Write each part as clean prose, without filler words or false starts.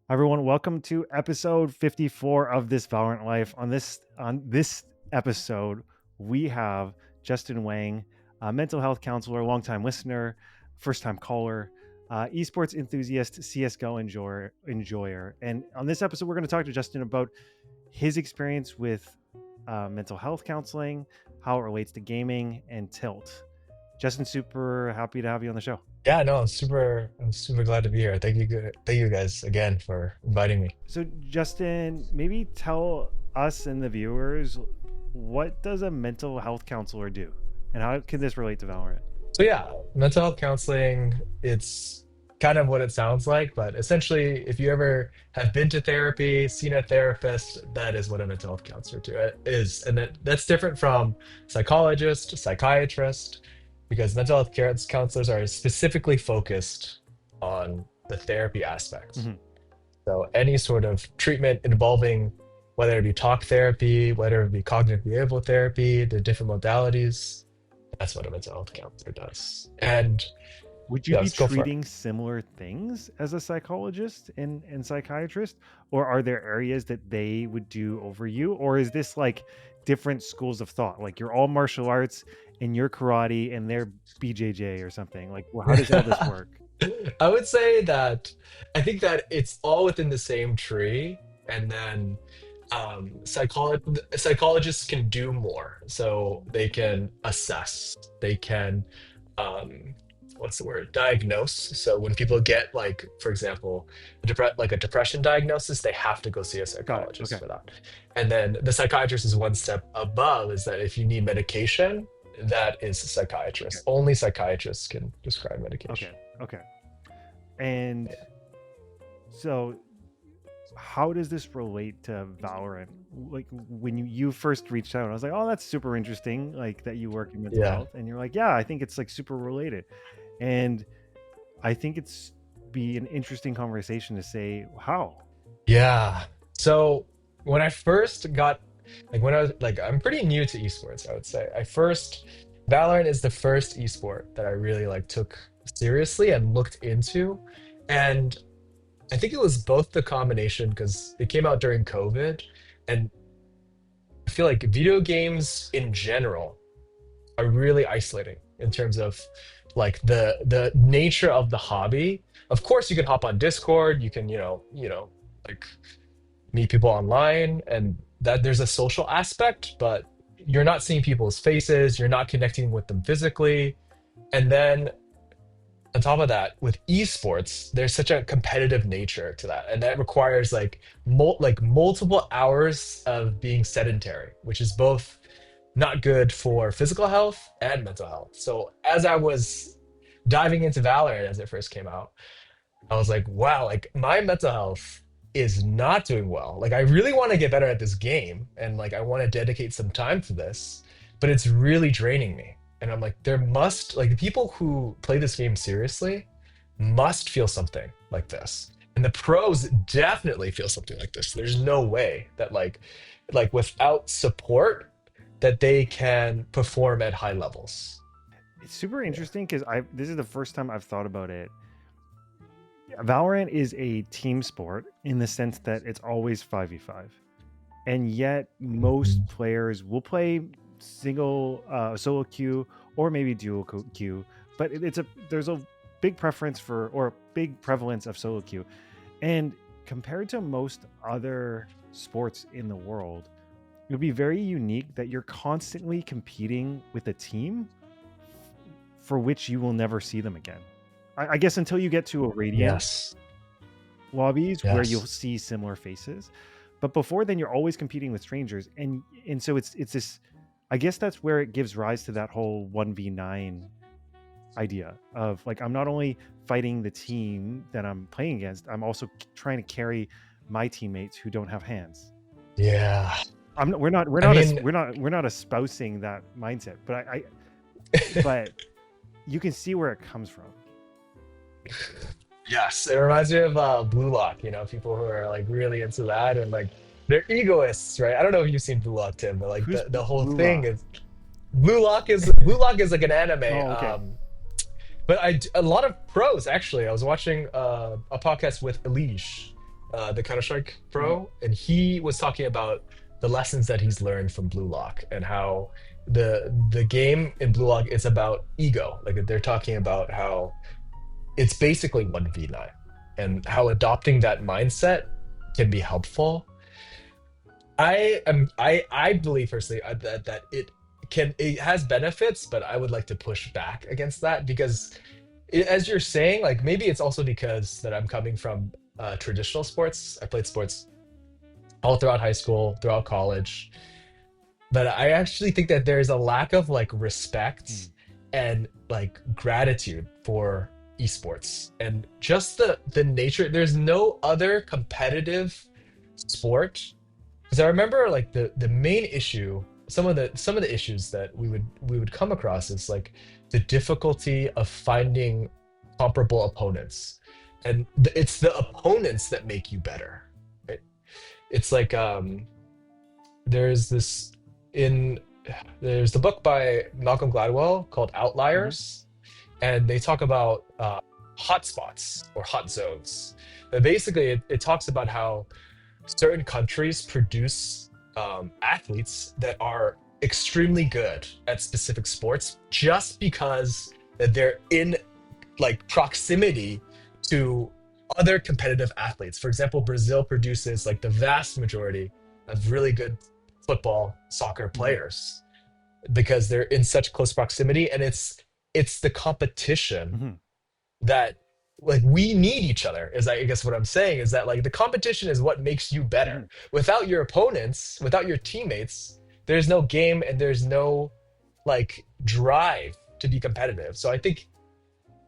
Everyone, welcome to episode 54 of This Valorant Life. On this episode, we have Justin Wang, a mental health counselor, longtime listener, first-time caller, esports enthusiast, CS:GO enjoyer. And on this episode, we're going to talk to Justin about his experience with mental health counseling, how it relates to gaming, and Tilt. Justin, super happy to have you on the show. Yeah, no, I'm super glad to be here. Thank you guys again for inviting me. So, Justin, maybe tell us and the viewers, what does a mental health counselor do, and how can this relate to Valorant? So yeah, mental health counseling, it's kind of what it sounds like, but essentially, if you ever have been to therapy, seen a therapist, that is what a mental health counselor is. And that's different from psychologist, psychiatrist, because mental health counselors are specifically focused on the therapy aspects. Hmm. So any sort of treatment involving whether it be talk therapy, whether it be cognitive behavioral therapy, the different modalities, that's what a mental health counselor does. And Would you yeah, be let's go for it. treating similar things as a psychologist and psychiatrist, or are there areas that they would do over you, or is this like different schools of thought? Like you're all martial arts and you're karate and they're BJJ or something. Like, well, how does all this work? I would say that I think that it's all within the same tree, and then psychologists can do more. So they can assess, they can um, what's the word? Diagnose. So when people get like, for example, like a depression diagnosis, they have to go see a Got it. psychologist Okay. for that. And then the psychiatrist is one step above, is that if you need medication, that is a Okay. psychiatrist. Only psychiatrists can prescribe medication. Okay. Okay. And so how does this relate to Valorant? Like when you first reached out, I was like, oh, that's super interesting. Like that you work in mental Yeah. health, and you're like, yeah, I think it's like super related, and I think it's be an interesting conversation to say how. Yeah. So when I first got when I was I'm pretty new to esports, I would say. Valorant is the first esport that I really took seriously and looked into. And I think it was both the combination because it came out during COVID, and I feel like video games in general are really isolating in terms of the nature of the hobby. Of course, you can hop on Discord, you can, like meet people online, and that there's a social aspect, but you're not seeing people's faces, you're not connecting with them physically. And then on top of that, with esports, there's such a competitive nature to that, and that requires multiple hours of being sedentary, which is both not good for physical health and mental health. So as I was diving into Valorant as it first came out, I was like, wow, like my mental health is not doing well. Like I really want to get better at this game, and I want to dedicate some time to this, but it's really draining me. And I'm like, there must the people who play this game seriously must feel something like this. And the pros definitely feel something like this. There's no way that without support that they can perform at high levels. It's super Yeah. interesting because I this is the first time I've thought about it. Valorant is a team sport in the sense that it's always 5v5. And yet most Mhm. players will play single solo queue or maybe dual queue, but there's a big preference for or big prevalence of solo queue. And compared to most other sports in the world, it would be very unique that you're constantly competing with a team for which you will never see them again. I guess until you get to a Radiant Yes. lobbies where you'll Yes. see similar faces, but before then you're always competing with strangers, and so it's this. I guess that's where it gives rise to that whole 1v9 idea of like I'm not only fighting the team that I'm playing against, I'm also trying to carry my teammates who don't have hands. Yeah. I'm not, we're not we're I not mean, we're not espousing that mindset, but but you can see where it comes from. yes, it reminds me of Blue Lock, people who are really into that, and they're egoists, right? I don't know if you've seen Blue Lock, Tim, but Who's the whole Blue thing Lock? is Blue Lock is like an anime. Oh, okay. But a lot of pros actually. I was watching a podcast with Elish, the Counter-Strike Mhm. pro, and he was talking about the lessons that he's learned from Blue Lock and how the game in Blue Lock is about ego. Like they're talking about how it's basically 1v9 and how adopting that mindset can be helpful. I believe personally that it has benefits, but I would like to push back against that because as you're saying, like maybe it's also because that I'm coming from traditional sports. I played sports all throughout high school, throughout college, but I actually think that there's a lack of like respect Mhm. and like gratitude for esports and just the nature. There's no other competitive sport because I remember like the main issue, some of the issues that we would come across is like the difficulty of finding comparable opponents, and it's the opponents that make you better. Right? It's like there's this in there's the book by Malcolm Gladwell called Mhm. Outliers, and they talk about hotspots or hot zones. But basically, it talks about how certain countries produce athletes that are extremely good at specific sports just because they're in like proximity to other competitive athletes. For example, Brazil produces like the vast majority of really good football, soccer Mhm. players because they're in such close proximity, and it's the competition Mhm. that like we need each other. Is I guess what I'm saying is that like the competition is what makes you better. Mhm. Without your opponents, without your teammates, there's no game and there's no like drive to be competitive. So I think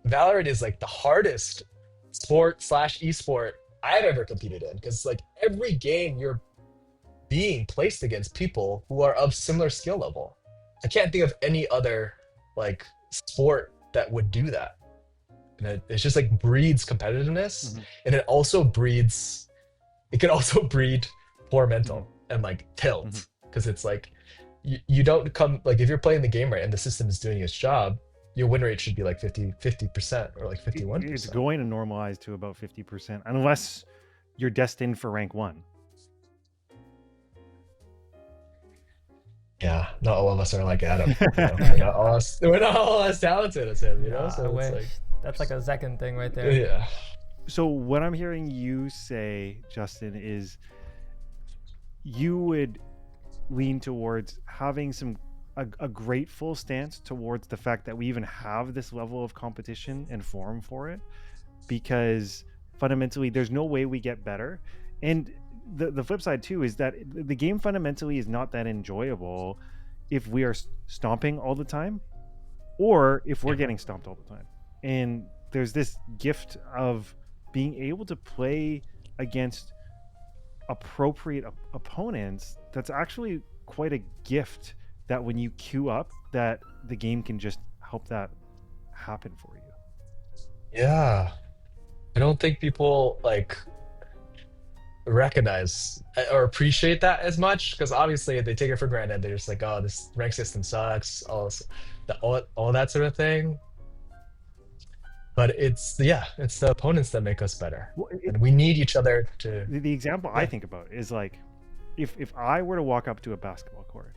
Valorant is like the hardest sport slash esport I've ever competed in because like every game you're being placed against people who are of similar skill level. I can't think of any other like sport that would do that. And it's just like breeds competitiveness, Mhm. and it can also breed poor Mhm. mental and like Mhm. tilt because it's like you don't come like if you're playing the game right and the system is doing its job, your win rate should be like 50% or like It's 51%. going to normalize to about 50% unless you're destined for rank one. Yeah, not all of us are like Adam, you know. We're not all as talented as him, you know. Yeah, I So it's wish. like, That's like a second thing right there. yeah, So what I'm hearing you say, Justin, is you would lean towards having a grateful stance towards the fact that we even have this level of competition and forum for it, because fundamentally there's no way we get better. And the flip side too is that the game fundamentally is not that enjoyable if we are stomping all the time or if we're yeah, getting stomped all the time. And there's this gift of being able to play against appropriate opponents that's actually quite a gift, that when you queue up that the game can just help that happen for you. yeah. I don't think people like recognize or appreciate that as much because obviously they take it for granted. They're just like, oh, this rank system sucks, all that sort of thing. But it's the opponents that make us better, Well, and we need each other to, the example I yeah. think about is like, if I were to walk up to a basketball court,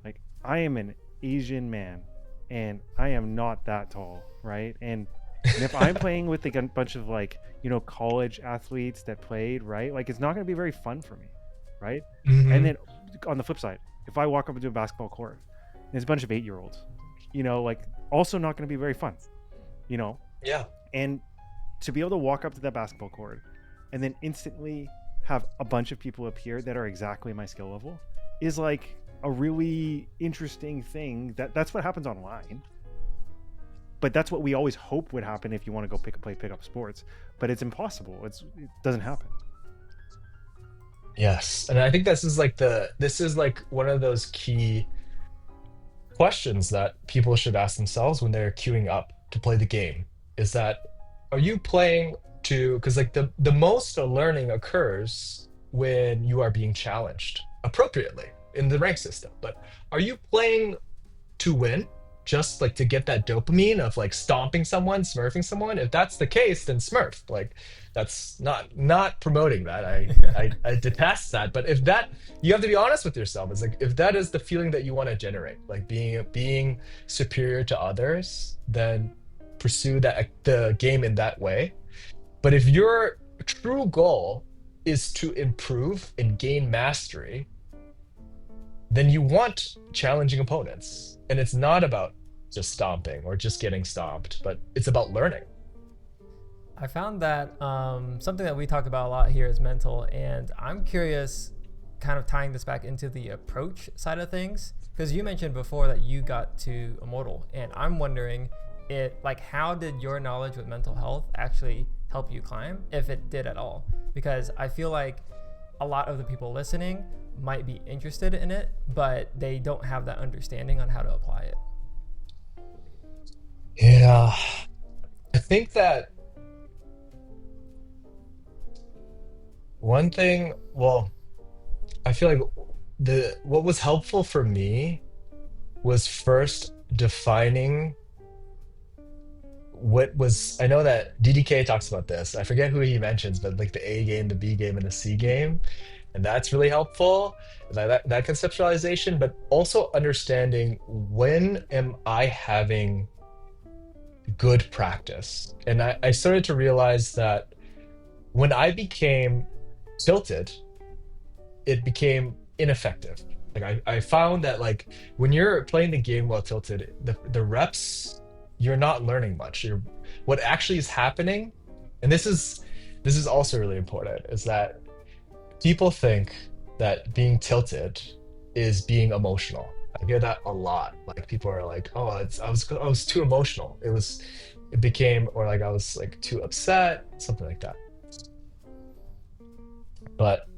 like I am an Asian man and I am not that tall, right? And if I'm playing with a bunch of like, college athletes that played, right? Like it's not going to be very fun for me, right? And Hmm. then on the flip side, if I walk up into a basketball court and there's a bunch of 8-year-olds, like also not going to be very fun, you know? Yeah. And to be able to walk up to that basketball court and then instantly have a bunch of people appear that are exactly my skill level is like a really interesting thing. That's what happens online, but that's what we always hope would happen if you want to go pick up sports, but it's impossible. It doesn't happen. Yes, and I think this is like one of those key questions that people should ask themselves when they're queuing up to play the game is that are you playing to because like the most learning occurs when you are being challenged appropriately in the rank system, but are you playing to win just like to get that dopamine of like stomping someone, smurfing someone, if that's the case, then smurf. Like that's not promoting that. I detest that. But if that, you have to be honest with yourself. It's like if that is the feeling that you want to generate, like being superior to others, then pursue that the game in that way. But if your true goal is to improve and gain mastery, then you want challenging opponents. And it's not about just stomping or just getting stomped, but it's about learning. I found that something that we talk about a lot here is mental, and I'm curious, kind of tying this back into the approach side of things, because you mentioned before that you got to Immortal, and I'm wondering, how did your knowledge with mental health actually help you climb, if it did at all? Because I feel like a lot of the people listening might be interested in it, but they don't have that understanding on how to apply it. Yeah, I think that one thing, well, I feel like what was helpful for me was first defining what was, I know that DDK talks about this. I forget who he mentions, but like the A game, the B game, and the C game. And that's really helpful. That conceptualization, but also understanding when am I having good practice. And I started to realize that when I became tilted, it became ineffective. Like I found that like when you're playing the game while tilted, the reps, you're not learning much. What actually is happening, and this is also really important, is that people think that being tilted is being emotional. I hear that a lot. Like people are like, "Oh, I was too emotional. It became, or like I was like too upset, something like that." But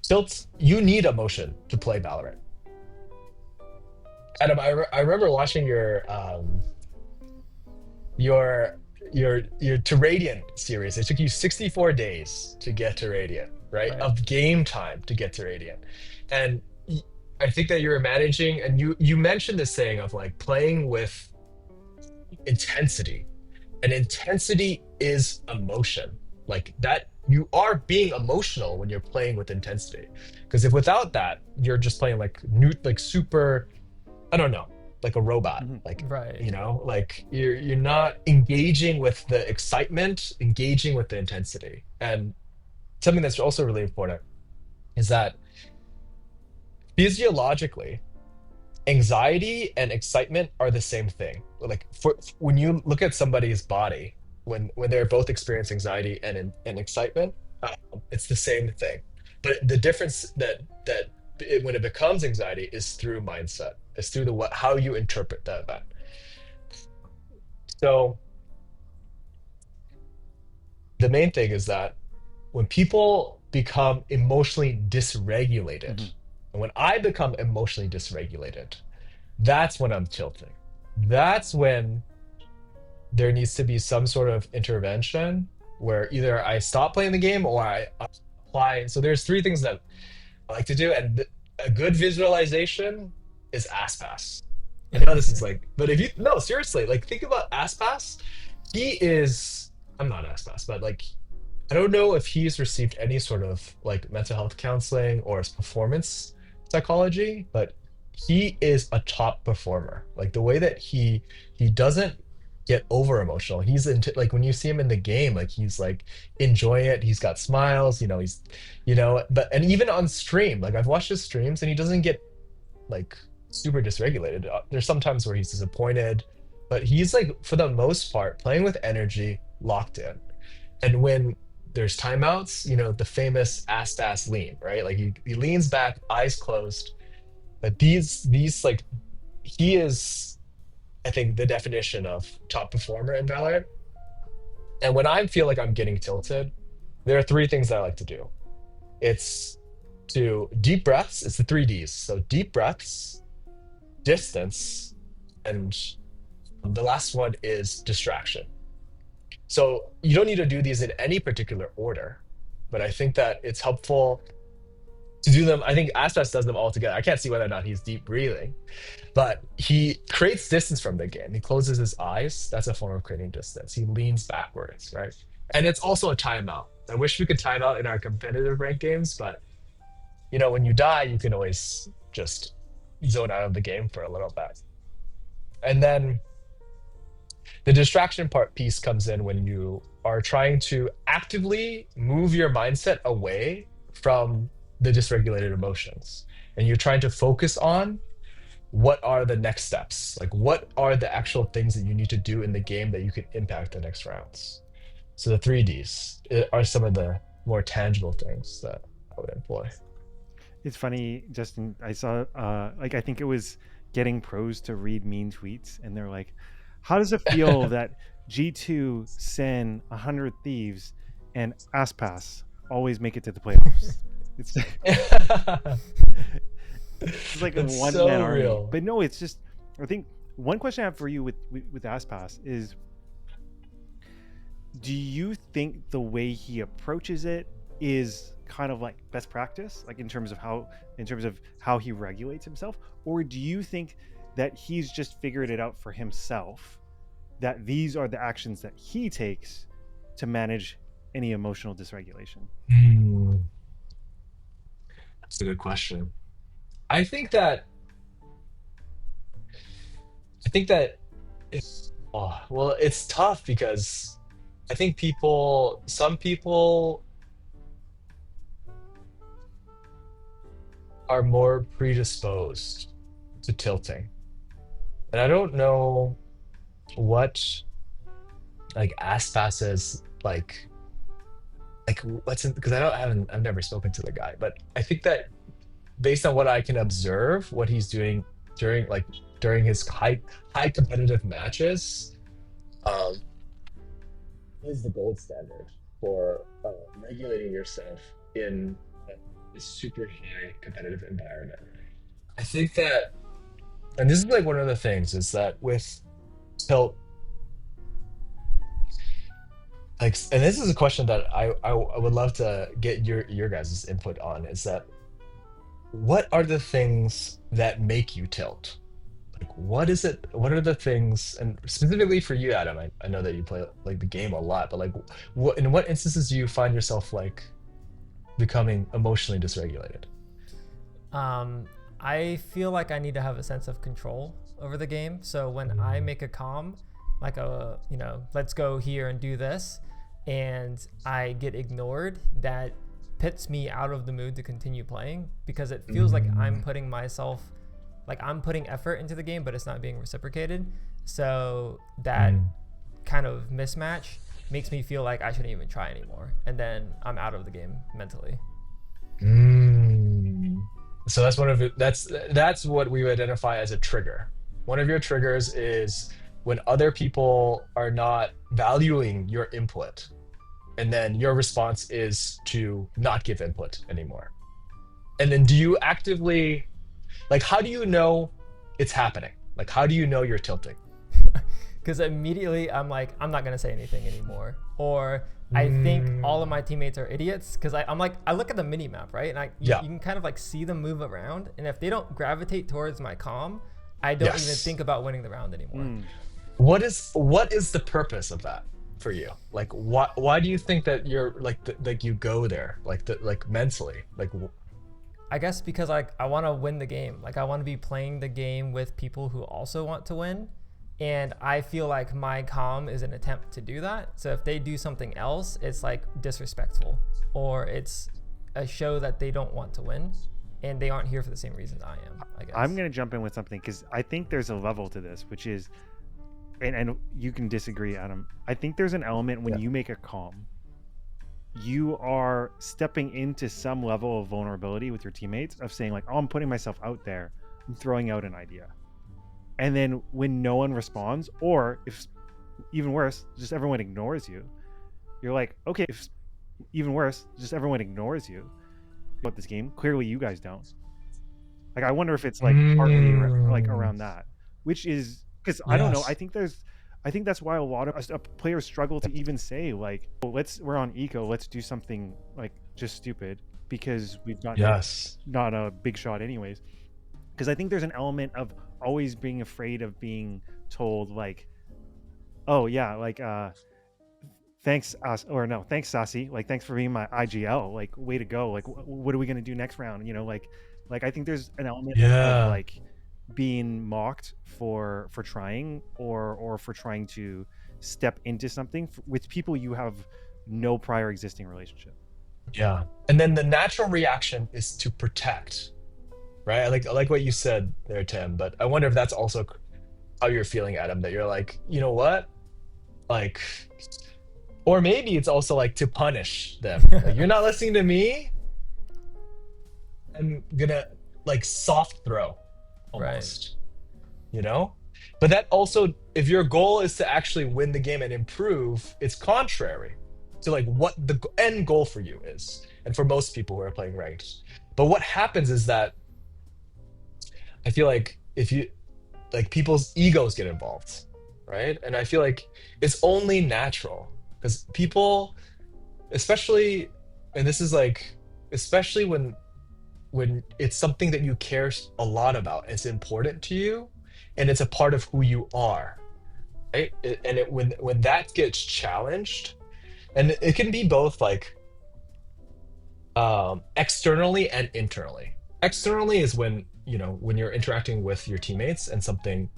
tilts, you need emotion to play Valorant. Adam, I remember watching your your to Radiant series. It took you 64 days to get to Radiant, right? Right. Of game time to get to Radiant. And I think that you're managing, and you mentioned this saying of like playing with intensity. And intensity is emotion. Like that, you are being emotional when you're playing with intensity. Because if without that, you're just playing like like super, I don't know, like a robot. Mm-hmm. Like, Right. like you're not engaging with the excitement, engaging with the intensity. And something that's also really important is that physiologically, anxiety and excitement are the same thing. Like when you look at somebody's body, when they're both experiencing anxiety and excitement, it's the same thing. But the difference when it becomes anxiety is through mindset. It's through how you interpret that event. So the main thing is that when people become emotionally dysregulated, Mm-hmm. and when I become emotionally dysregulated, that's when I'm tilting. That's when there needs to be some sort of intervention where either I stop playing the game or I apply. So there's three things that I like to do, and a good visualization is Aspas. I know this is like, but if you no seriously, like think about Aspas. He is, I'm not Aspas, but like I don't know if he's received any sort of like mental health counseling or performance psychology, but he is a top performer. Like the way that he doesn't get over emotional. He's into like when you see him in the game, like he's like enjoying it. He's got smiles, but and even on stream, like I've watched his streams and he doesn't get like super dysregulated. There's sometimes where he's disappointed, but he's like for the most part playing with energy, locked in. And when there's timeouts, the famous ass lean, right? Like he leans back, eyes closed. But these like he is, I think, the definition of top performer in Valorant. And when I feel like I'm getting tilted, there are three things that I like to do. It's to deep breaths, it's the three Ds. So deep breaths, distance, and the last one is distraction. So you don't need to do these in any particular order, but I think that it's helpful to do them. I think Aspas does them all together. I can't see whether or not he's deep breathing, but he creates distance from the game. He closes his eyes. That's a form of creating distance. He leans backwards, right? And it's also a timeout. I wish we could time out in our competitive rank games, but when you die, you can always just zone out of the game for a little bit. And then the distraction piece comes in when you are trying to actively move your mindset away from the dysregulated emotions. And you're trying to focus on what are the next steps? Like, what are the actual things that you need to do in the game that you can impact the next rounds? So the 3Ds are some of the more tangible things that I would employ. It's funny, Justin. I saw, I think it was getting pros to read mean tweets, and they're like, "How does it feel that G2, Sen, 100 Thieves, and Aspas always make it to the playoffs?" It's like a one-man army. Real. But no, it's just. I think one question I have for you with Aspas is, do you think the way he approaches it is kind of like best practice, like in terms of how he regulates himself, or do you think that he's just figured it out for himself, that these are the actions that he takes to manage any emotional dysregulation? That's a good question. I think that it's tough because I think some people are more predisposed to tilting. And I don't know what like Aspas is like what's in, because I've never spoken to the guy, but I think that based on what I can observe, what he's doing during his high competitive matches, is the gold standard for regulating yourself in a super high competitive environment. I think that, and this is like one of the things, is that with tilt, like, and this is a question that I would love to get your guys' input on, is that what are the things that make you tilt? Like, what is it? What are the things, and specifically for you, Adam, I know that you play like the game a lot, but like, in what instances do you find yourself like becoming emotionally dysregulated? I feel like I need to have a sense of control over the game. So when I make a comm, like let's go here and do this, and I get ignored, that pits me out of the mood to continue playing, because it feels like I'm putting effort into the game, but it's not being reciprocated. So that kind of mismatch makes me feel like I shouldn't even try anymore, and then I'm out of the game mentally. So that's what we would identify as a trigger. One of your triggers is when other people are not valuing your input, and then your response is to not give input anymore. And then do you actively, like, how do you know it's happening? Like, how do you know you're tilting? Because immediately I'm like, I'm not gonna say anything anymore, or I think all of my teammates are idiots, because I look at the mini map, right, and you can kind of like see them move around, and if they don't gravitate towards my comm, I don't even think about winning the round anymore. What is the purpose of that for you? Like, why do you think that you're like you go there, like mentally, like? I guess because I want to win the game. Like, I want to be playing the game with people who also want to win. And I feel like my comm is an attempt to do that. So if they do something else, it's like disrespectful, or it's a show that they don't want to win, and they aren't here for the same reasons I am, I guess. I'm going to jump in with something, because I think there's a level to this, which is, and you can disagree, Adam. I think there's an element when you make a comm, you are stepping into some level of vulnerability with your teammates, of saying like, oh, I'm putting myself out there. I'm throwing out an idea. And then when no one responds, or if even worse, just everyone ignores you, you're like, okay, if even worse, just everyone ignores you about this game. Clearly you guys don't. Like, I wonder if it's like partly like around that, which is, because I don't know. I think that's why a lot of players struggle to even say like, well, we're on eco, let's do something like just stupid. because we've gotten Yes. not a big shot anyways. Because I think there's an element of always being afraid of being told like, oh yeah, like thanks us or no thanks Sassy, like thanks for being my IGL, like way to go, like what are we going to do next round, like I think there's an element of Yeah. like being mocked for trying or for trying to step into something with people you have no prior existing relationship. Yeah. And then the natural reaction is to protect, right? I like what you said there, Tim, but I wonder if that's also how you're feeling, Adam, that you're like, you know what? Like, or maybe it's also like to punish them. Like, you're not listening to me. I'm gonna like soft throw Right. almost, you know? But that also, if your goal is to actually win the game and improve, it's contrary to like what the end goal for you is. And for most people who are playing ranked. But what happens is that I feel like if you like people's egos get involved, right? And I feel like it's only natural because people, especially, and this is like, especially when it's something that you care a lot about, it's important to you, and it's a part of who you are, right? When that gets challenged, and it can be both like externally and internally. Externally is when when you're interacting with your teammates and something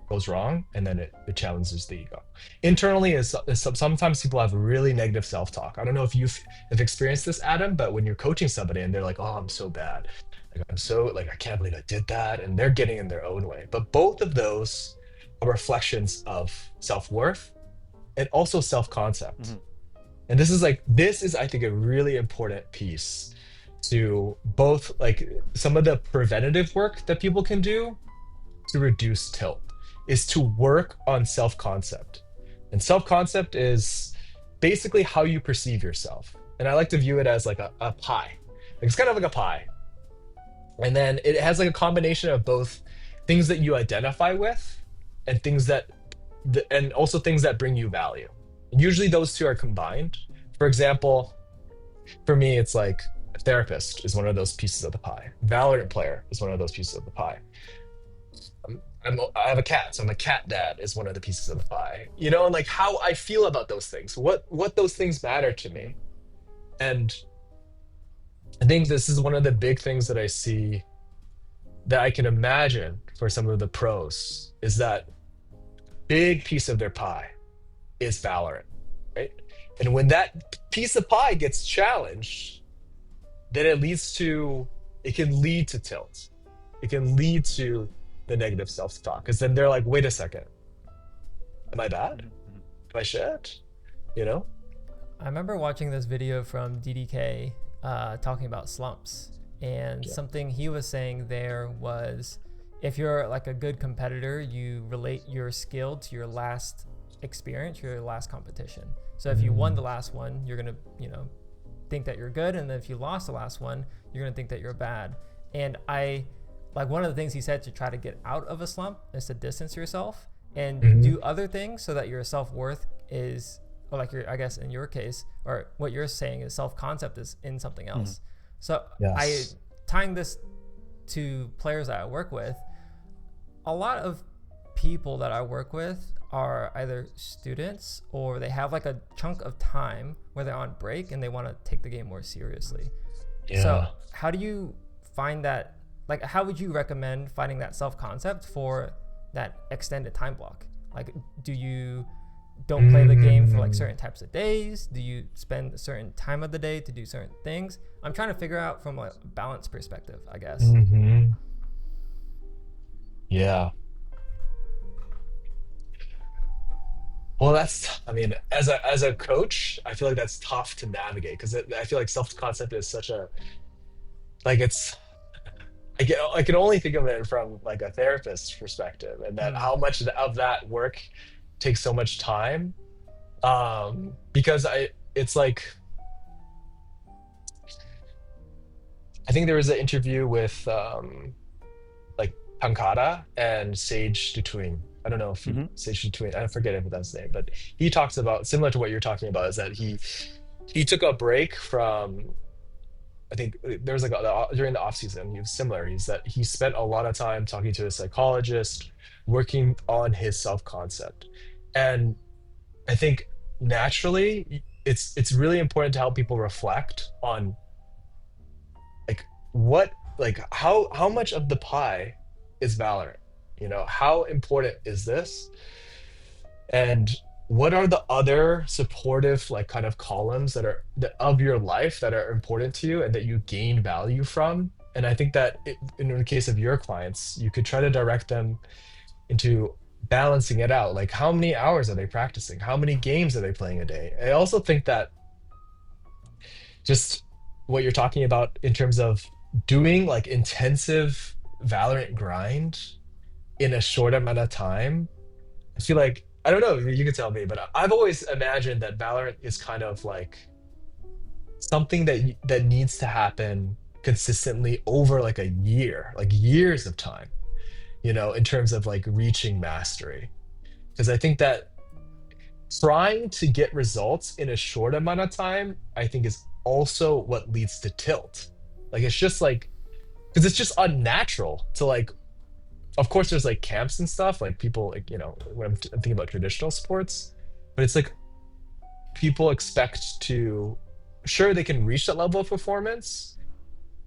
goes wrong, and then it challenges the ego. Internally is sometimes people have really negative self-talk. I don't know if have experienced this, Adam, but when you're coaching somebody and they're like, oh, I'm so bad, like I'm so like I can't believe I did that, and they're getting in their own way. But both of those are reflections of self-worth and also self-concept. Mm-hmm. And this is I think a really important piece to both like some of the preventative work that people can do to reduce tilt is to work on self-concept. And self-concept is basically how you perceive yourself. And I like to view it as like a pie. Like it's kind of like a pie. And then it has like a combination of both things that you identify with and things that and also things that bring you value. Usually those two are combined. For example, for me, it's like a therapist is one of those pieces of the pie. Valorant player is one of those pieces of the pie. I have a cat, so I'm a cat dad is one of the pieces of the pie. And like how I feel about those things, what those things matter to me. And I think this is one of the big things that I see that I can imagine for some of the pros is that big piece of their pie is Valorant, right? And when that piece of pie gets challenged, then it can lead to tilt. It can lead to the negative self-talk, because then they're like, wait a second, am I bad? Mm-hmm. Am I shit? I remember watching this video from DDK talking about slumps, and Yeah. something he was saying there was, if you're like a good competitor, you relate your skill to your last experience, your last competition. So if you won the last one, you're gonna think that you're good, and then if you lost the last one, you're gonna think that you're bad. And I like one of the things he said to try to get out of a slump is to distance yourself and do other things so that your self-worth is, or like I guess in your case, or what you're saying is self-concept is in something else. So Yes. tying this to players that I work with, a lot of people that I work with are either students or they have like a chunk of time where they're on break and they want to take the game more seriously. Yeah. So how do you find that, like how would you recommend finding that self-concept for that extended time block? Like do you don't play the game for like certain types of days? Do you spend a certain time of the day to do certain things? I'm trying to figure out from a balance perspective, I guess. Yeah. Well, I mean, as a coach, I feel like that's tough to navigate because I feel like self-concept is such a, like I can only think of it from like a therapist's perspective, and that how much of that work takes so much time. Because it's like, I think there was an interview with like Pankata and Sage Dutuing. I don't know if Sage Dutuing, I forget if that's his name, but he talks about similar to what you're talking about, is that he took a break from I think there was like during the off season, he was similar. He's that he spent a lot of time talking to a psychologist, working on his self concept, and I think naturally it's really important to help people reflect on like what like how much of the pie is Valorant? You know, how important is this? And what are the other supportive like kind of columns of your life that are important to you and that you gain value from? And I think that in the case of your clients, you could try to direct them into balancing it out. Like how many hours are they practicing? How many games are they playing a day? I also think that just what you're talking about in terms of doing like intensive Valorant grind in a short amount of time, I feel like I don't know, you can tell me, but I've always imagined that Valorant is kind of like something that needs to happen consistently over like a year, like years of time, you know, in terms of like reaching mastery. Because I think that trying to get results in a short amount of time, I think is also what leads to tilt. Like it's just like because it's just unnatural to like of course there's like camps and stuff like people like you know when I'm thinking about traditional sports, but it's like people expect to sure they can reach that level of performance,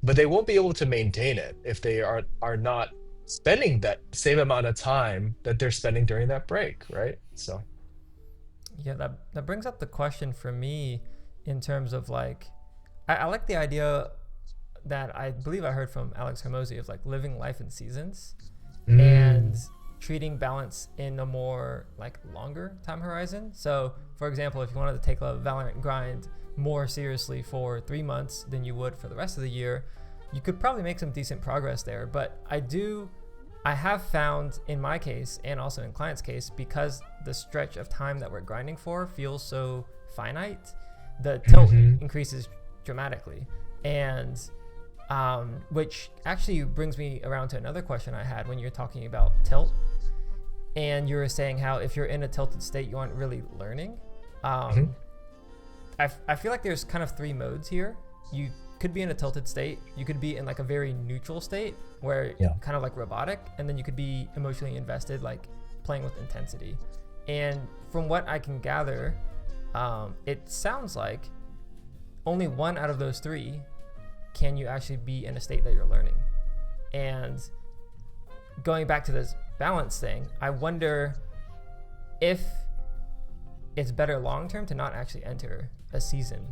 but they won't be able to maintain it if they are not spending that same amount of time that they're spending during that break, right? So Yeah, that brings up the question for me in terms of like, I like the idea that I believe I heard from Alex Hermosi of like living life in seasons and treating balance in a more like longer time horizon. So for example, if you wanted to take a Valorant grind more seriously for 3 months than you would for the rest of the year, you could probably make some decent progress there. But I have found in my case and also in clients' case, because the stretch of time that we're grinding for feels so finite, the tilt increases dramatically. And which actually brings me around to another question I had when you're talking about tilt. And you were saying how if you're in a tilted state, you aren't really learning. I feel like there's kind of 3 modes here. You could be in a tilted state. You could be in like a very neutral state where kind of like robotic, and then you could be emotionally invested, like playing with intensity. And from what I can gather, it sounds like only one out of those 3 can you actually be in a state that you're learning. And going back to this balance thing, I wonder if it's better long term to not actually enter a season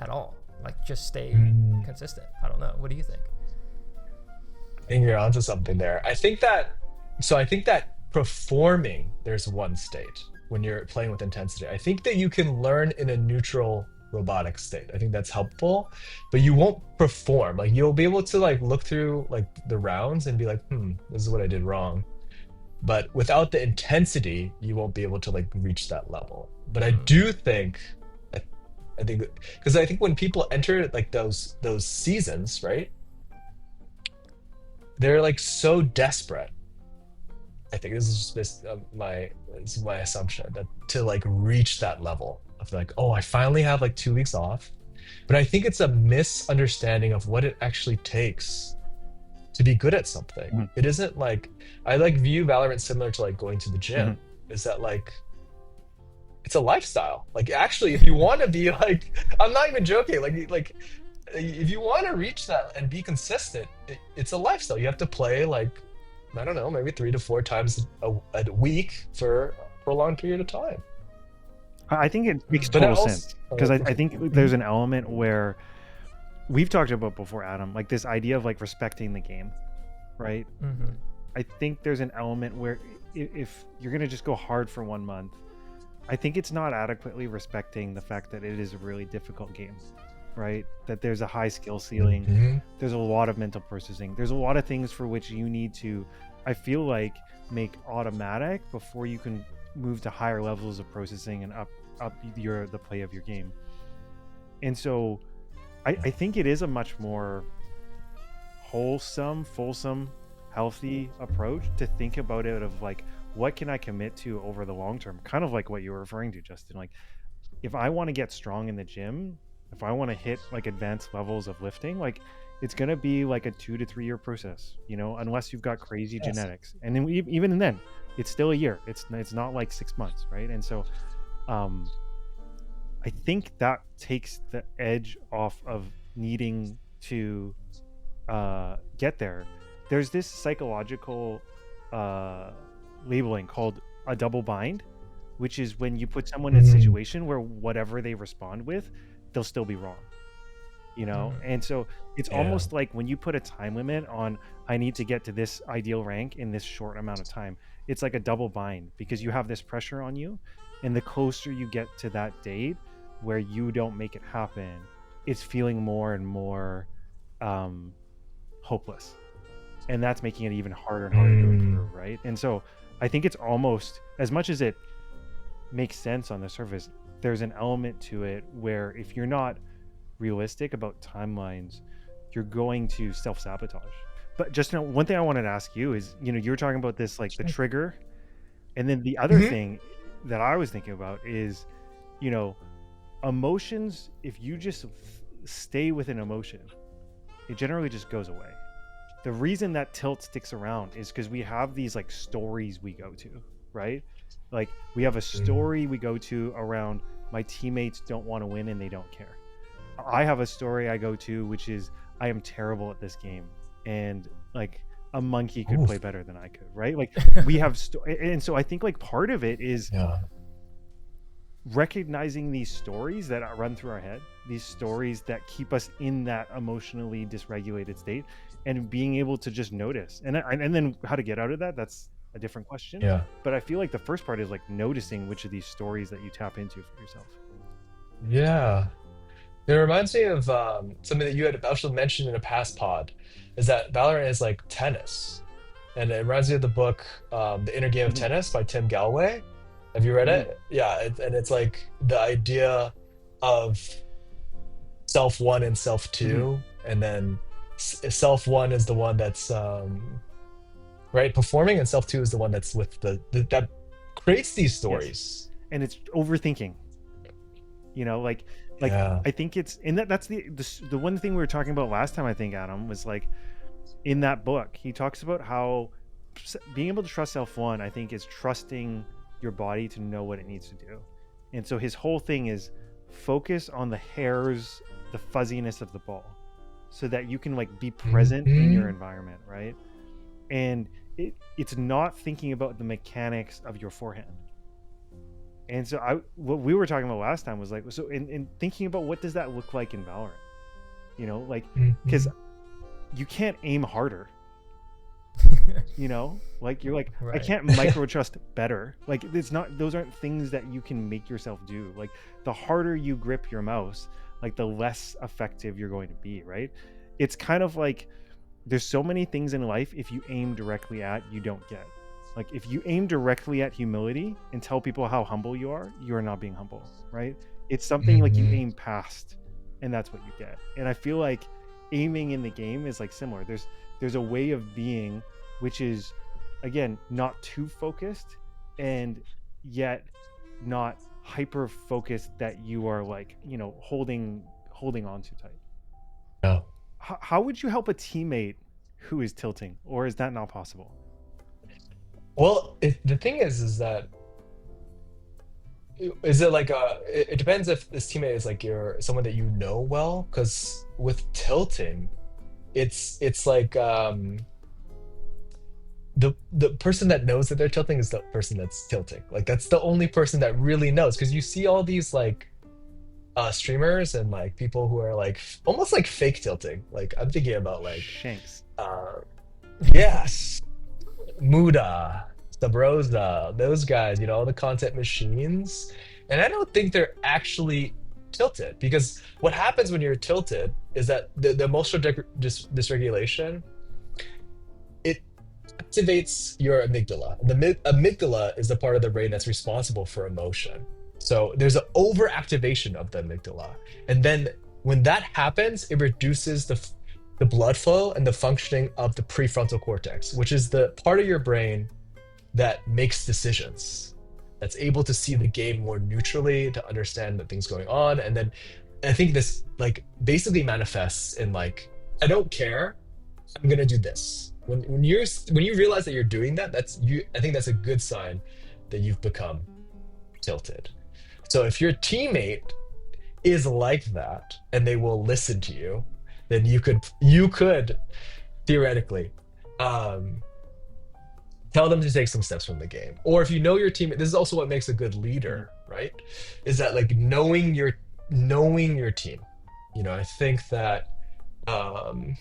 at all, like just stay consistent. I don't know. What do you think? I think you're onto something there. I think that performing, there's one state when you're playing with intensity. I think that you can learn in a neutral robotic state. I think that's helpful, but you won't perform. Like you'll be able to like look through like the rounds and be like, this is what I did wrong. But without the intensity, you won't be able to like reach that level. But I do think I think because I think when people enter like those seasons, right? They're like so desperate. I think this is just my assumption that to like reach that level of like, oh, I finally have like 2 weeks off. But I think it's a misunderstanding of what it actually takes to be good at something. It isn't like I like view Valorant similar to like going to the gym. Is that like it's a lifestyle. Like actually, if you want to be like, I'm not even joking. Like if you want to reach that and be consistent, it's a lifestyle. You have to play like I don't know, maybe 3 to 4 times a week for a prolonged period of time. I think it makes total sense because I think there's an element where we've talked about before, Adam, like this idea of like respecting the game, right? I think there's an element where if you're going to just go hard for 1 month, I think it's not adequately respecting the fact that it is a really difficult game, right? That there's a high skill ceiling. There's a lot of mental processing. There's a lot of things for which you need to, I feel like, make automatic before you can move to higher levels of processing and up the play of your game. And so I think it is a much more wholesome, fulsome, healthy approach to think about it of like, what can I commit to over the long term? Kind of like what you were referring to, Justin. Like, if I want to get strong in the gym, if I want to hit like advanced levels of lifting, like it's going to be like a 2 to 3 year process, unless you've got crazy Yes. genetics. And then even then, it's still a year. It's not like 6 months, right? And so, um, I think that takes the edge off of needing to get there. There's this psychological uh, labeling called a double bind, which is when you put someone in a Mm, situation where whatever they respond with, they'll still be wrong. And so it's yeah. almost like when you put a time limit on, I need to get to this ideal rank in this short amount of time, it's like a double bind because you have this pressure on you, and the closer you get to that date where you don't make it happen, it's feeling more and more um, hopeless, and that's making it even harder and harder to Mm, improve, right? And so I think it's almost, as much as it makes sense on the surface, there's an element to it where if you're not realistic about timelines, you're going to self-sabotage. But just one thing I wanted to ask you is, you were talking about this, like the trigger, and then the other mhm. thing that I was thinking about is, you know emotions, if you just stay with an emotion, it generally just goes away. The reason that tilt sticks around is because we have these like stories we go to, right? Like we have a Mm. story we go to around, my teammates don't want to win and they don't care. I have a story I go to, which is, I am terrible at this game, and like a monkey could play Oof. better than I could, right? Like we have and so I think like part of it is Yeah. recognizing these stories that run through our head, these stories that keep us in that emotionally dysregulated state, and being able to just notice, and then how to get out of that, that's a different question. Yeah. But I feel like the first part is like noticing which of these stories that you tap into for yourself. Yeah. It reminds me of something that you had actually mentioned in a past pod, is that Valorant is like tennis. And it reminds me of the book, The Inner Game of Mm-hmm. Tennis by Tim Galloway. Have you read Mm-hmm. it? Yeah. And it's like the idea of self one and self Mm-hmm. two. And then self one is the one that's right performing, and self two is the one that's with that creates these Yes, stories. and it's overthinking. Like Yeah. I think it's in that's the one thing we were talking about last time, I think, Adam, was like, in that book he talks about how being able to trust self one, I think, is trusting your body to know what it needs to do. And so his whole thing is focus on the hairs, the fuzziness of the ball, so that you can like be present in your Mhm. environment, right? And it's not thinking about the mechanics of your forehand. And so what we were talking about last time was like, so in thinking about what does that look like in Valorant, like, because Mhm. you can't aim harder, like you're like, I Right. can't micro trust better. Like it's not, those aren't things that you can make yourself do. Like the harder you grip your mouse, like the less effective you're going to be, right? It's kind of like, there's so many things in life, if you aim directly at, you don't get. Like if you aim directly at humility and tell people how humble you are not being humble, right? It's something like you Mhm. aim past, and that's what you get. And I feel like aiming in the game is like similar. There's a way of being which is, again, not too focused, and yet not hyper focused that you are like, holding on too tight. Yeah. How would you help a teammate who is tilting, or is that not possible? Well, the thing is that is it like it depends if this teammate is like your someone that you know well, because with tilting, it's like the person that knows that they're tilting is the person that's tilting. Like that's the only person that really knows, because you see all these like streamers and like people who are like almost like fake tilting. Like I'm thinking about like Shanks. uh yes, Muda, Sabrosa, those guys, all the content machines. And I don't think they're actually tilted, because what happens when you're tilted is that the emotional dysregulation, it activates your amygdala. The amygdala is the part of the brain that's responsible for emotion. So there's an overactivation of the amygdala. And then when that happens, it reduces the blood flow and the functioning of the prefrontal cortex, which is the part of your brain that makes decisions, that's able to see the game more neutrally, to understand the things going on. And then I think this like basically manifests in like, I don't care, I'm gonna do this. When you realize that you're doing that, that's you. I think that's a good sign that you've become tilted. So if your teammate is like that and they will listen to you, then you could theoretically um, tell them to take some steps from the game. Or if you know your teammate, this is also what makes a good Mhm. leader, right? Is that like knowing your team. I think that um,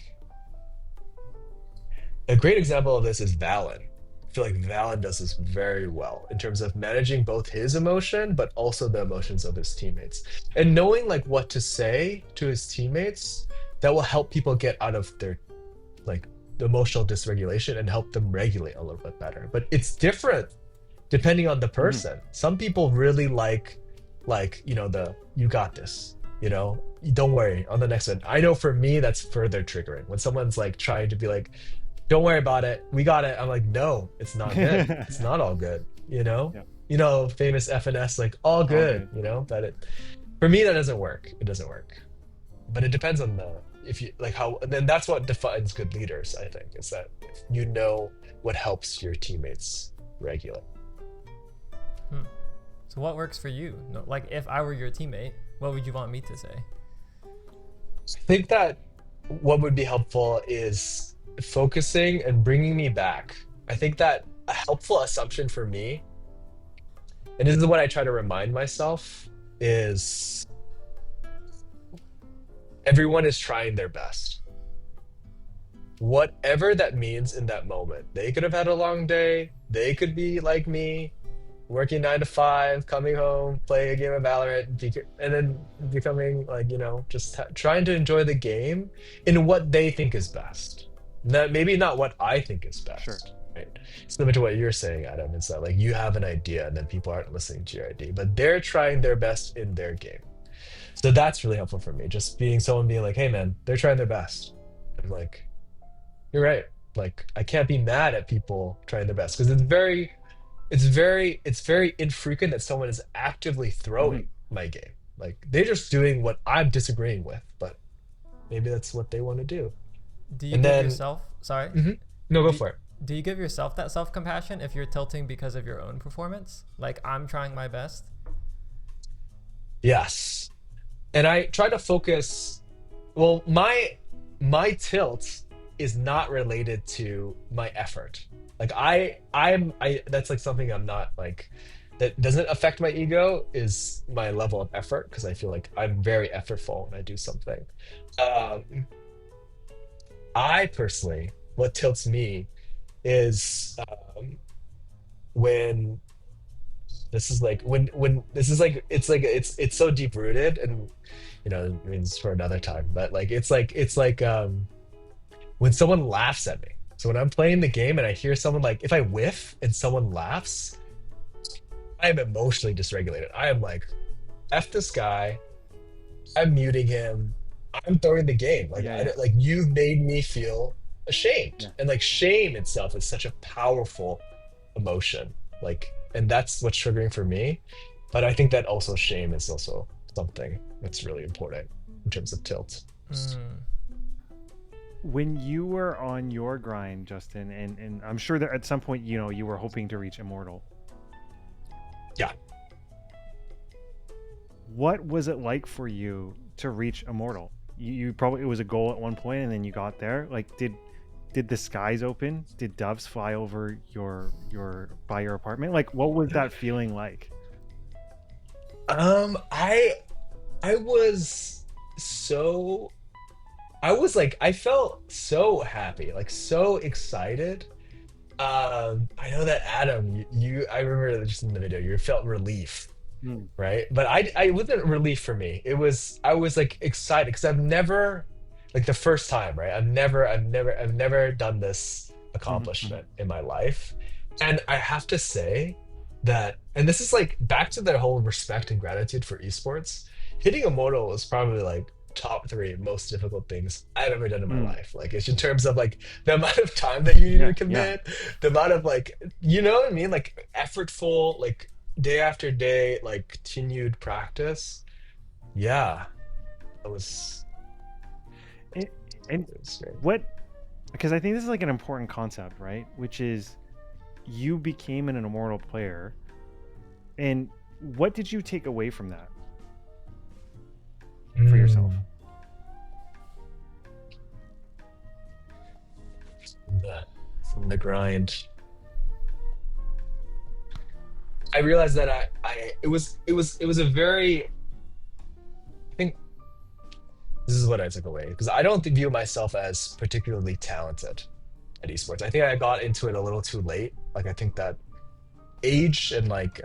a great example of this is Valen. I feel like Valen does this very well in terms of managing both his emotion, but also the emotions of his teammates. And knowing like what to say to his teammates that will help people get out of their like emotional dysregulation and help them regulate a little bit better. But it's different depending on the Mhm. person. Some people really like the you got this, don't worry on the next one. I know for me that's further triggering when someone's like trying to be like, don't worry about it, we got it. I'm like, no, it's not good. It's not all good, Yeah, famous FNS, like all all good, good. that it for me that doesn't work. It doesn't work. But it depends on the if you like how and then that's what defines good leaders, I think, is that you know what helps your teammates regulate. Hmm. So what works for you? No, like if I were your teammate, what would you want me to say? I think that what would be helpful is focusing and bringing me back. I think that a helpful assumption for me, and this is what I try to remind myself, is everyone is trying their best. Whatever that means in that moment. They could have had a long day. They could be like me, working 9 to 5, coming home, playing a game of Valorant, and then becoming like, just trying to enjoy the game in what they think is best. That maybe not what I think is Sure. best, right? Similar to what you're saying, Adam, is that like you have an idea and then people aren't listening to your idea, but they're trying their best in their game. So that's really helpful for me. Just being someone being like, hey man, they're trying their best. I'm like, you're right. Like I can't be mad at people trying their best because it's very infrequent that someone is actively Hmm. throwing my game. Like they're just doing what I'm disagreeing with, but maybe that's what they want to do. Do you And give then, yourself, sorry, mhm. No, go do, for it. do you give yourself that self-compassion if you're tilting because of your own performance? Like I'm trying my best. Yes. And I try to focus. Well, my tilt is not related to my effort. Like I that's like something I'm not like that doesn't affect my ego is my level of effort because I feel like I'm very effortful when I do something. Um, I personally, what tilts me is when this is like when this is like it's so deep rooted and it means for another time, but like it's like when someone laughs at me. So when I'm playing the game and I hear someone like if I whiff and someone laughs, I am emotionally dysregulated. I am like, F this guy, I'm muting him, I'm throwing the game. Like Yeah, yeah, like you've made me feel ashamed. yeah. And like shame itself is such a powerful emotion. Like, and that's what's triggering for me. But I think that also shame is also something that's really important in terms of tilt. Mm. When you were on your grind, Justin, and I'm sure that at some point, you were hoping to reach immortal. Yeah. What was it like for you to reach immortal? You probably it was a goal at one point, and then you got there. Like, did the skies open? Did doves fly over your by your apartment? Like, what was that feeling like? I was so I felt so happy, like so excited. I know that Adam, I remember just in the video, you felt relief, Hmm. right? But I it wasn't relief for me. I was like excited because I've never, like the first time, right? I've never done this Mhm, mhm. accomplishment in my life. And I have to say that, and this is like back to the whole respect and gratitude for esports, hitting a modal was probably like top three most difficult things I've ever done in my Mm. life. Like it's in terms of like the amount of time that you need Yeah, to yeah. commit, the amount of like, you know what I mean? Like effortful, like day after day, like continued practice. Yeah. It was, And, and it was great. what? Because I think this is like an important concept, right? Which is you became an immortal player, and what did you take away from that for yourself? From the grind. I realized that it was a very, I think this is what I took away, because I don't view myself as particularly talented at esports. I think I got into it a little too late. Like I think that age and like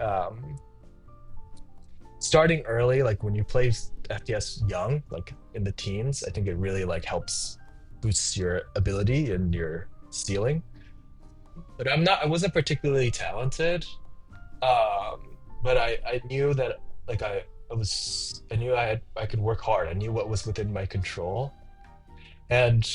starting early, like when you play FPS young, like in the teens, I think it really like helps boosts your ability and your ceiling. But I wasn't particularly talented. But I knew that like I knew I could work hard. I knew what was within my control. And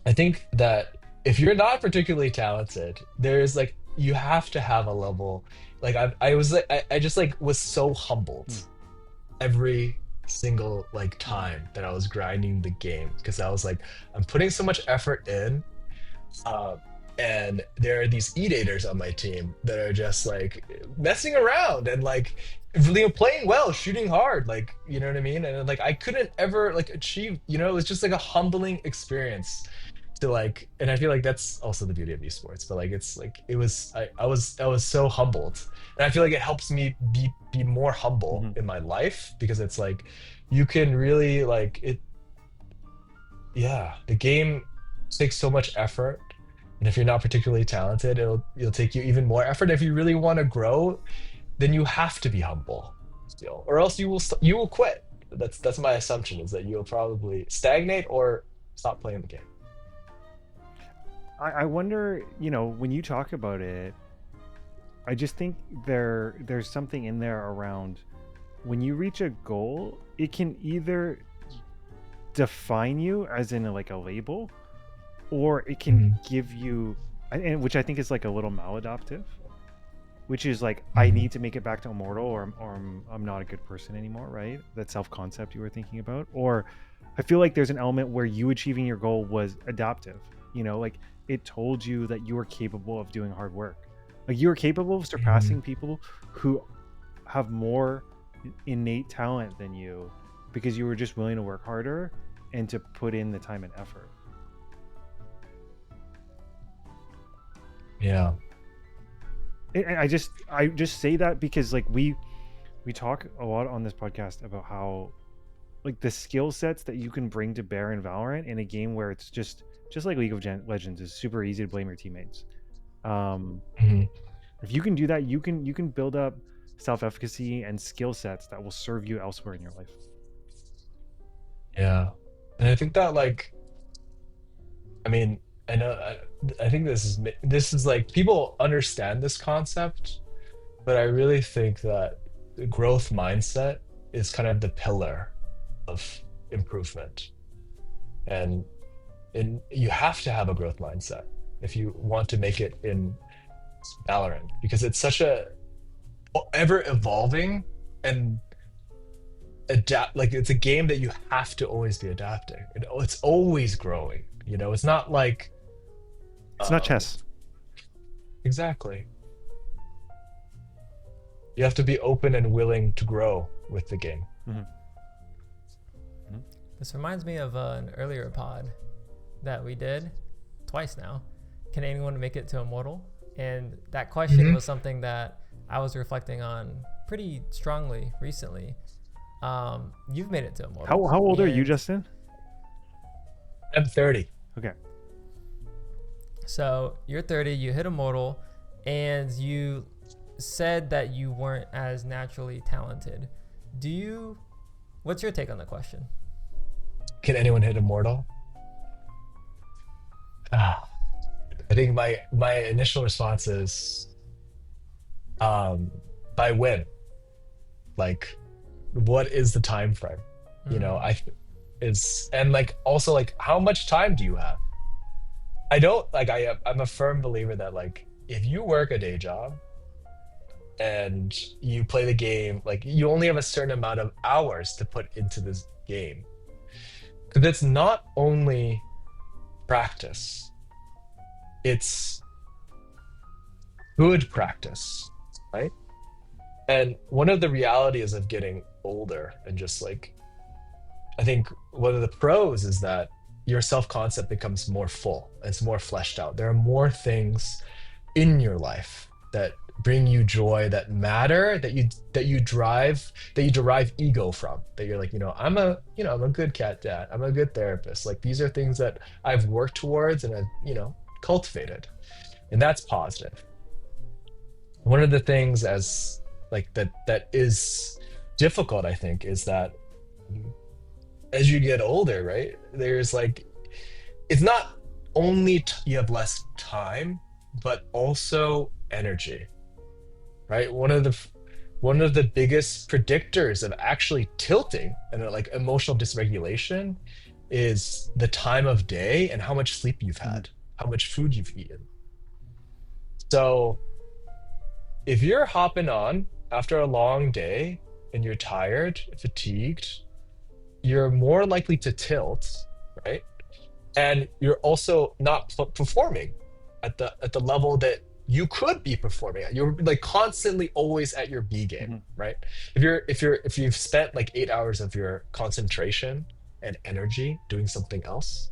I think that if you're not particularly talented, there's like you have to have a level. Like I was like I just like was so humbled Hmm. every single like time that I was grinding the game, because I was like, I'm putting so much effort in, uh, and there are these eat-ators on my team that are just like messing around and like really playing well, shooting hard, like you know what I mean? And like I couldn't ever like achieve, it was just like a humbling experience to like, and I feel like that's also the beauty of esports, but like it's like it was I was so humbled, and I feel like it helps me be more humble Mhm. in my life, because it's like you can really like it, yeah, the game takes so much effort, and if you're not particularly talented, it'll take you even more effort. If you really want to grow, then you have to be humble still, or else you will quit. That's my assumption, is that you'll probably stagnate or stop playing the game. I wonder, when you talk about it, I just think there's something in there around when you reach a goal, it can either define you as in like a label, or it can Mhm. give you, and which I think is like a little maladaptive, which is like I Mhm. need to make it back to immortal, or I'm not a good person anymore, right? That self-concept you were thinking about. Or I feel like there's an element where you achieving your goal was adaptive, like it told you that you were capable of doing hard work, like you were capable of Mhm. surpassing people who have more innate talent than you, because you were just willing to work harder and to put in the time and effort. Yeah. And I just say that because like we talk a lot on this podcast about how like the skill sets that you can bring to bear in Valorant in a game where it's just like League of Legends is super easy to blame your teammates. Um, Mhm. if you can do that, you can build up self-efficacy and skill sets that will serve you elsewhere in your life. Yeah. And I think that like, I mean, I know I think this is like people understand this concept, but I really think that the growth mindset is kind of the pillar of improvement. And you have to have a growth mindset if you want to make it in Valorant, because it's such a ever evolving and adapt, like it's a game that you have to always be adapting. It's always growing. It's not like It's not um chess. exactly. You have to be open and willing to grow with the game. Mm-hmm. Mm-hmm. This reminds me of an earlier pod that we did twice now. Can anyone make it to immortal? And that question Mhm. was something that I was reflecting on pretty strongly recently. You've made it to immortal, How old are you, and Justin? I'm 30. Okay. so you're 30. You hit immortal, and you said that you weren't as naturally talented. Do you? What's your take on the question? Can anyone hit immortal? Ah, I think my initial response is um by when? Like, what is the time frame? Mm, I is and like also like how much time do you have? I don't like I'm a firm believer that like if you work a day job and you play the game, like you only have a certain amount of hours to put into this game. Because it's not only practice, it's good practice, right? And one of the realities of getting older and just like, I think one of the pros is that your self-concept becomes more full, it's more fleshed out. There are more things in your life that bring you joy, that matter, that you derive ego from, that you're like, I'm a good cat dad, I'm a good therapist. Like these are things that I've worked towards and I've, cultivated. And that's positive. One of the things as like that is difficult, I think, is that as you get older, right? There's like, it's not only you have less time, but also energy, right? One of the biggest predictors of actually tilting and like emotional dysregulation is the time of day and how much sleep you've Mhm. had, how much food you've eaten. So if you're hopping on after a long day and you're tired, fatigued, you're more likely to tilt, right? And you're also not performing at the level that you could be performing at. You're like constantly always at your B game, Mhm. right? If you've spent like 8 hours of your concentration and energy doing something else.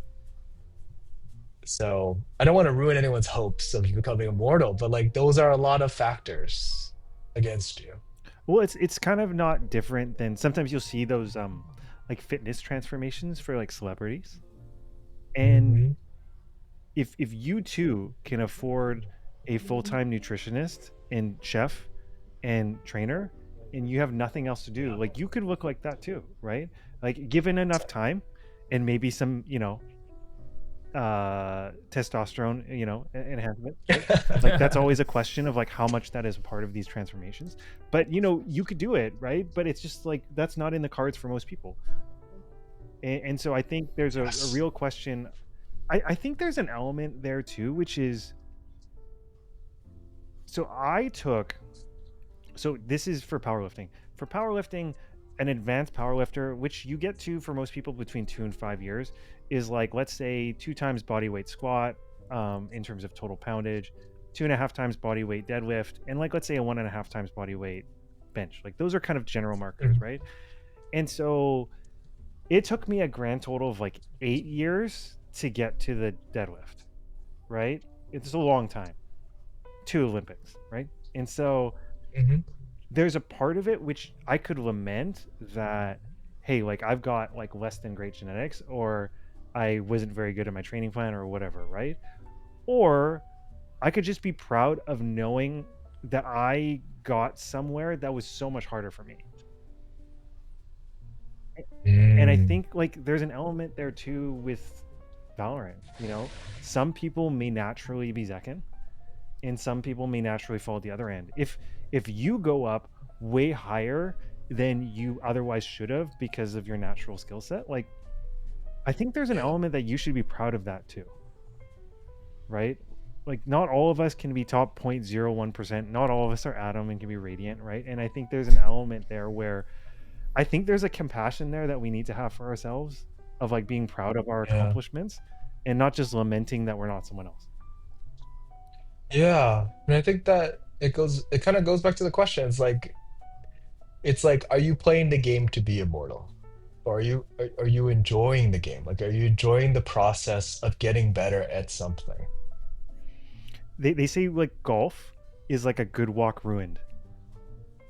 So I don't want to ruin anyone's hopes of you becoming immortal, but like those are a lot of factors against you. Well, it's kind of not different than sometimes you'll see those like fitness transformations for like celebrities. And Hmm. if you too can afford a full-time nutritionist and chef and trainer and you have nothing else to do, like you could look like that too, right? Like given enough time and maybe some, testosterone, enhancement, right? Like that's always a question of like how much that is a part of these transformations. But you could do it, right? But it's just like that's not in the cards for most people. And so I think there's a Yes. real question. I think there's an element there too, which is, so I took, so this is for powerlifting. For powerlifting, an advanced powerlifter, which you get to for most people between 2 and 5 years, is like, let's say 2 times body weight squat, in terms of total poundage, 2.5 times body weight deadlift, and like let's say a 1.5 times body weight bench. Like those are kind of general markers, Mhm. right? And so it took me a grand total of like 8 years to get to the deadlift, right? It's a long time. 2 Olympics, right? And so Mhm. there's a part of it which I could lament that, hey, like I've got like less than great genetics, or I wasn't very good at my training plan, or whatever, right? Or I could just be proud of knowing that I got somewhere that was so much harder for me. And I Mm. think like there's an element there too with Valorant, some people may naturally be Zekin, and some people may naturally fall at the other end. If you go up way higher than you otherwise should have because of your natural skill set, like I think there's an Yeah. element that you should be proud of that too, right? Like not all of us can be top 0.01%. Not all of us are Atom and can be Radiant, right? And I think there's an element there where I think there's a compassion there that we need to have for ourselves, of like being proud of our Yeah. accomplishments and not just lamenting that we're not someone else. Yeah. And I think that it kind of goes back to the question. It's like, are you playing the game to be immortal? Or are you enjoying the game? Like, are you enjoying the process of getting better at something? They say like golf is like a good walk ruined.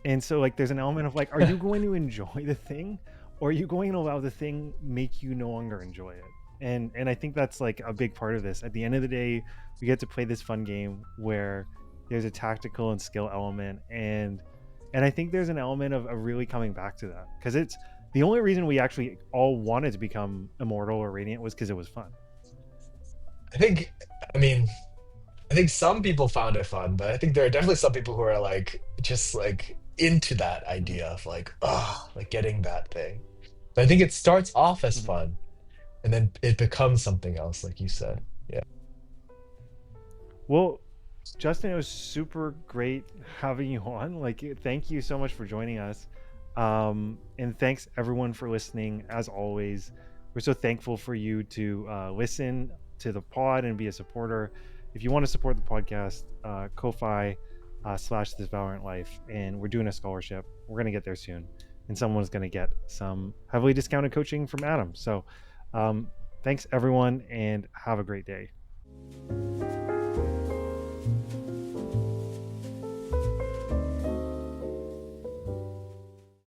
And so like there's an element of like, are you going to enjoy the thing, or are you going to allow the thing make you no longer enjoy it? And I think that's like a big part of this. At the end of the day, we get to play this fun game where there's a tactical and skill element, and I think there's an element of really coming back to that, because it's the only reason we actually all wanted to become immortal or radiant was because it was fun. I think, I mean, I think some people found it fun, but I think there are definitely some people who are like just like into that Mhm. idea of like, oh, like getting that thing. But I think it starts off as Mhm. fun and then it becomes something else, like you said. Yeah. Well, Justin, it was super great having you on. Like, thank you so much for joining us. And thanks everyone for listening. As always, we're so thankful for you to listen to the pod and be a supporter. If you want to support the podcast, Ko-Fi / This Valorant Life, and we're doing a scholarship. We're going to get there soon. And someone's going to get some heavily discounted coaching from Adam. So thanks everyone, and have a great day.